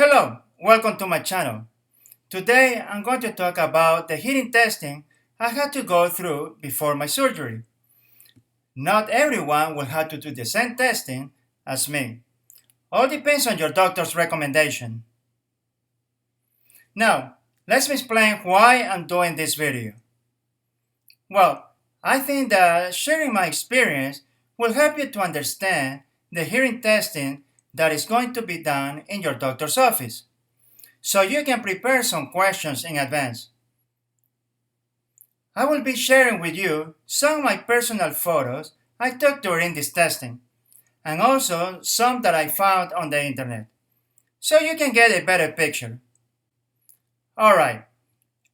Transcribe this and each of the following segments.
Hello, welcome to my channel. Today I'm going to talk about the hearing testing I had to go through before my surgery. Not everyone will have to do the same testing as me. All depends on your doctor's recommendation. Now, let's explain why I'm doing this video. Well, I think that sharing my experience will help you to understand the hearing testing that is going to be done in your doctor's office, so you can prepare some questions in advance. I will be sharing with you some of my personal photos I took during this testing, and also some that I found on the internet, so you can get a better picture. Alright,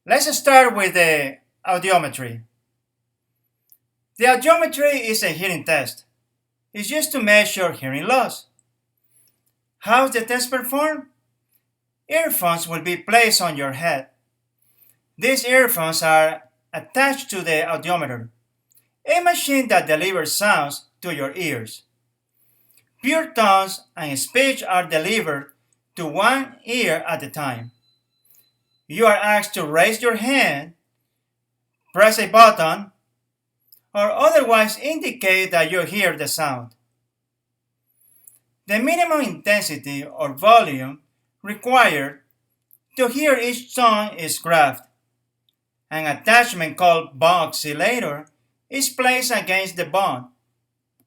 let's start with the audiometry. The audiometry is a hearing test. It's used to measure hearing loss. How is the test performed? Earphones will be placed on your head. These earphones are attached to the audiometer, a machine that delivers sounds to your ears. Pure tones and speech are delivered to one ear at a time. You are asked to raise your hand, press a button, or otherwise indicate that you hear the sound. The minimum intensity or volume required to hear each tone is grasped. An attachment called bone oscillator is placed against the bone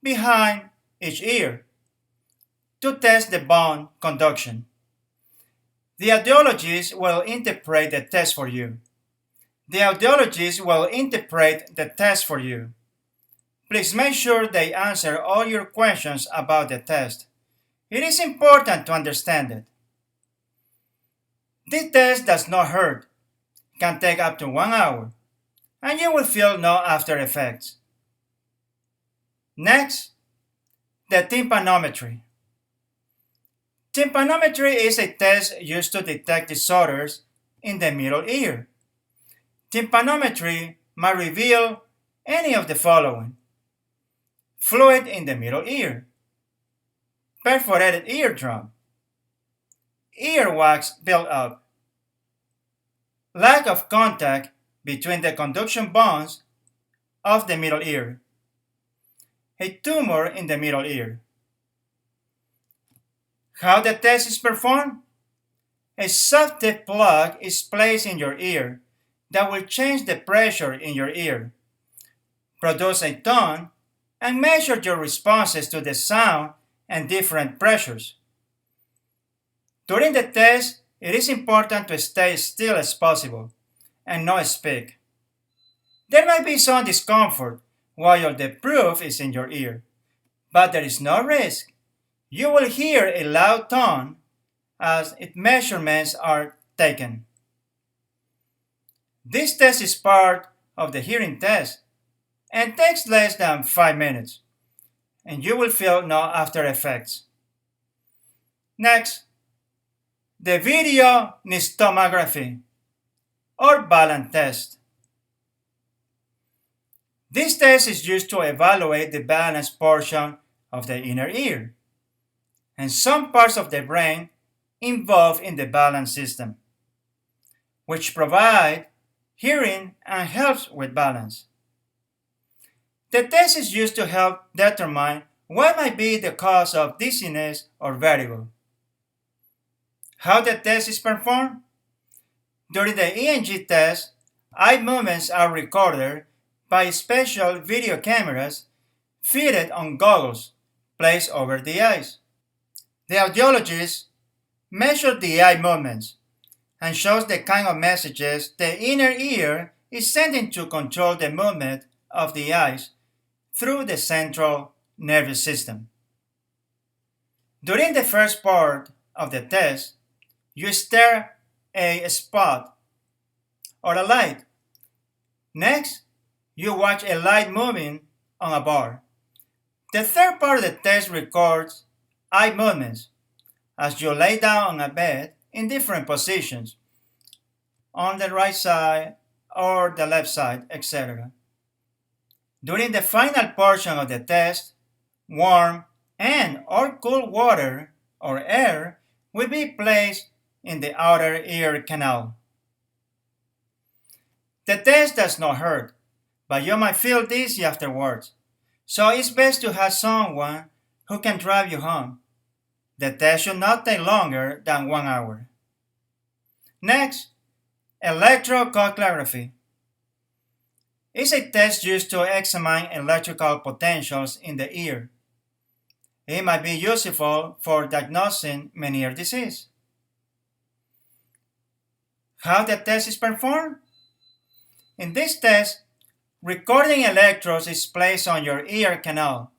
behind each ear to test the bone conduction. The audiologist will interpret the test for you. Please make sure they answer all your questions about the test. It is important to understand it. This test does not hurt, can take up to 1 hour, and you will feel no after effects. Next, the tympanometry. Tympanometry is a test used to detect disorders in the middle ear. Tympanometry might reveal any of the following: fluid in the middle ear, perforated eardrum, earwax buildup, lack of contact between the conduction bones of the middle ear, a tumor in the middle ear. How the test is performed? A soft tip plug is placed in your ear that will change the pressure in your ear, produce a tone, and measure your responses to the sound and different pressures. During the test, it is important to stay still as possible and not speak. There might be some discomfort while the proof is in your ear, but there is no risk. You will hear a loud tone as its measurements are taken. This test is part of the hearing test and takes less than 5 minutes, and you will feel no after effects. Next, the Videonistomography or balance test. This test is used to evaluate the balance portion of the inner ear and some parts of the brain involved in the balance system, which provide hearing and helps with balance. The test is used to help determine what might be the cause of dizziness or vertigo. How the test is performed? During the ENG test, eye movements are recorded by special video cameras fitted on goggles placed over the eyes. The audiologist measures the eye movements and shows the kind of messages the inner ear is sending to control the movement of the eyes through the central nervous system. During the first part of the test, you stare at a spot or a light. Next, you watch a light moving on a bar. The third part of the test records eye movements as you lay down on a bed in different positions, on the right side or the left side, etc. During the final portion of the test, warm and or cool water or air will be placed in the outer ear canal. The test does not hurt, but you might feel dizzy afterwards, so it's best to have someone who can drive you home. The test should not take longer than 1 hour. Next, electrocardiography. It's a test used to examine electrical potentials in the ear. It might be useful for diagnosing many ear disease. How the test is performed? In this test, recording electrodes is placed on your ear canal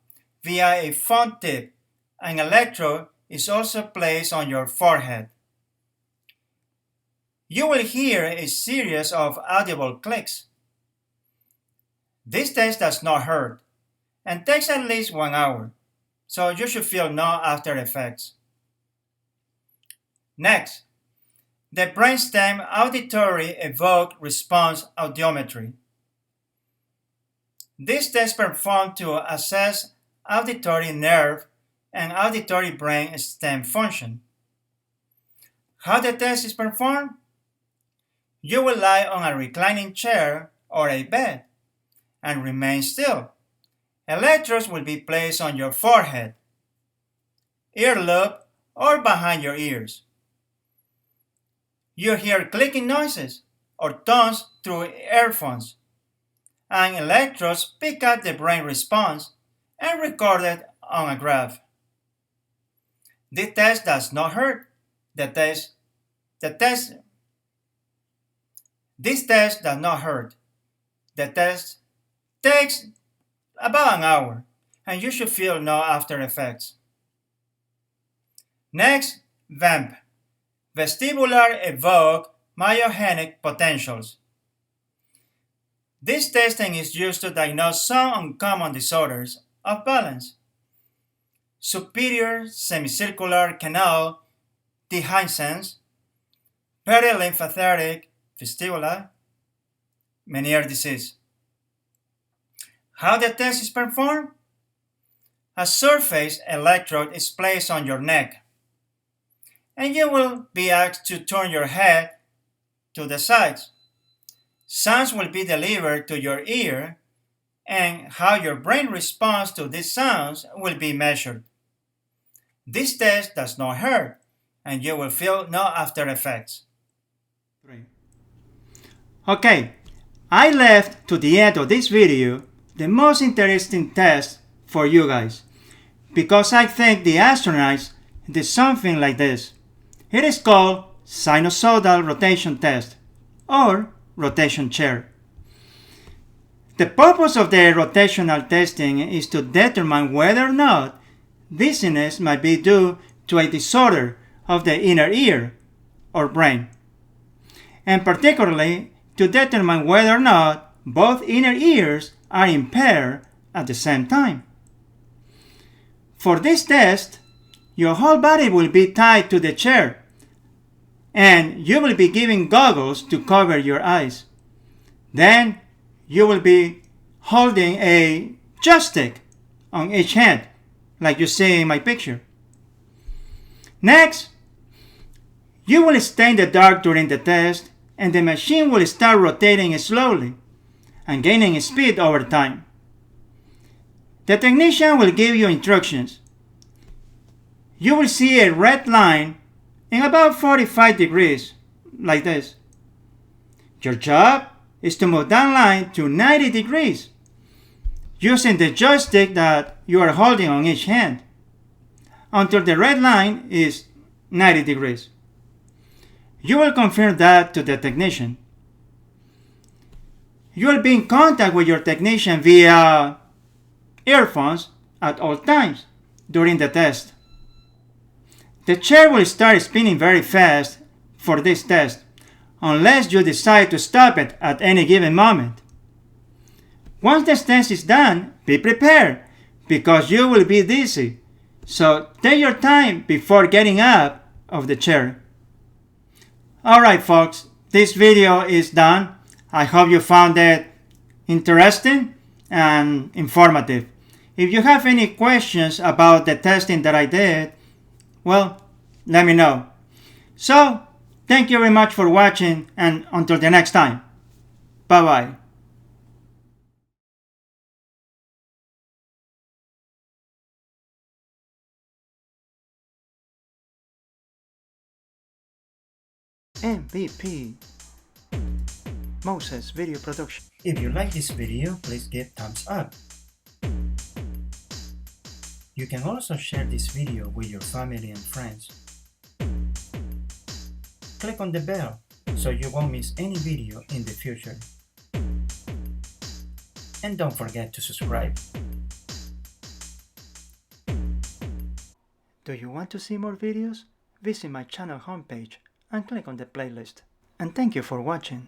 via a phone tip. An electrode is also placed on your forehead. You will hear a series of audible clicks. This test does not hurt and takes at least 1 hour, so you should feel no after effects. Next, the Brainstem Auditory Evoke Response Audiometry. This test performed to assess auditory nerve and auditory brain stem function. How the test is performed? You will lie on a reclining chair or a bed and remain still. Electrodes will be placed on your forehead, earlobe, or behind your ears. You hear clicking noises or tones through earphones, and electrodes pick up the brain response and record it on a graph. This test does not hurt. This test does not hurt. The test takes about an hour, and you should feel no after effects. Next, VEMP, Vestibular Evoke Myogenic Potentials. This testing is used to diagnose some uncommon disorders of balance. Superior semicircular canal dehiscence, perilymphatic fistula, Meniere disease. How the test is performed? A surface electrode is placed on your neck, and you will be asked to turn your head to the sides. Sounds will be delivered to your ear, and how your brain responds to these sounds will be measured. This test does not hurt, and you will feel no after effects. Okay, I left to the end of this video the most interesting test for you guys, because I think the astronauts did something like this. It is called Sinusoidal Rotation test, or rotation chair. The purpose of the rotational testing is to determine whether or not dizziness might be due to a disorder of the inner ear or brain, and particularly to determine whether or not both inner ears are impaired at the same time. For this test, your whole body will be tied to the chair, and you will be given goggles to cover your eyes. Then you will be holding a joystick on each hand, like you see in my picture. Next, you will stay in the dark during the test, and the machine will start rotating slowly and gaining speed over time. The technician will give you instructions. You will see a red line in about 45 degrees, like this. Your job is to move that line to 90 degrees using the joystick that you are holding on each hand until the red line is 90 degrees. You will confirm that to the technician. You will be in contact with your technician via earphones at all times during the test. The chair will start spinning very fast for this test, unless you decide to stop it at any given moment. Once the test is done, be prepared, because you will be dizzy, so take your time before getting up of the chair. Alright folks, this video is done. I hope you found it interesting and informative. If you have any questions about the testing that I did, well, let me know. So, thank you very much for watching, and until the next time. Bye-bye. MVP Moses Video Production. If you like this video, please give thumbs up. You can also share this video with your family and friends. Click on the bell so you won't miss any video in the future. And don't forget to subscribe. Do you want to see more videos? Visit my channel homepage and click on the playlist. And thank you for watching.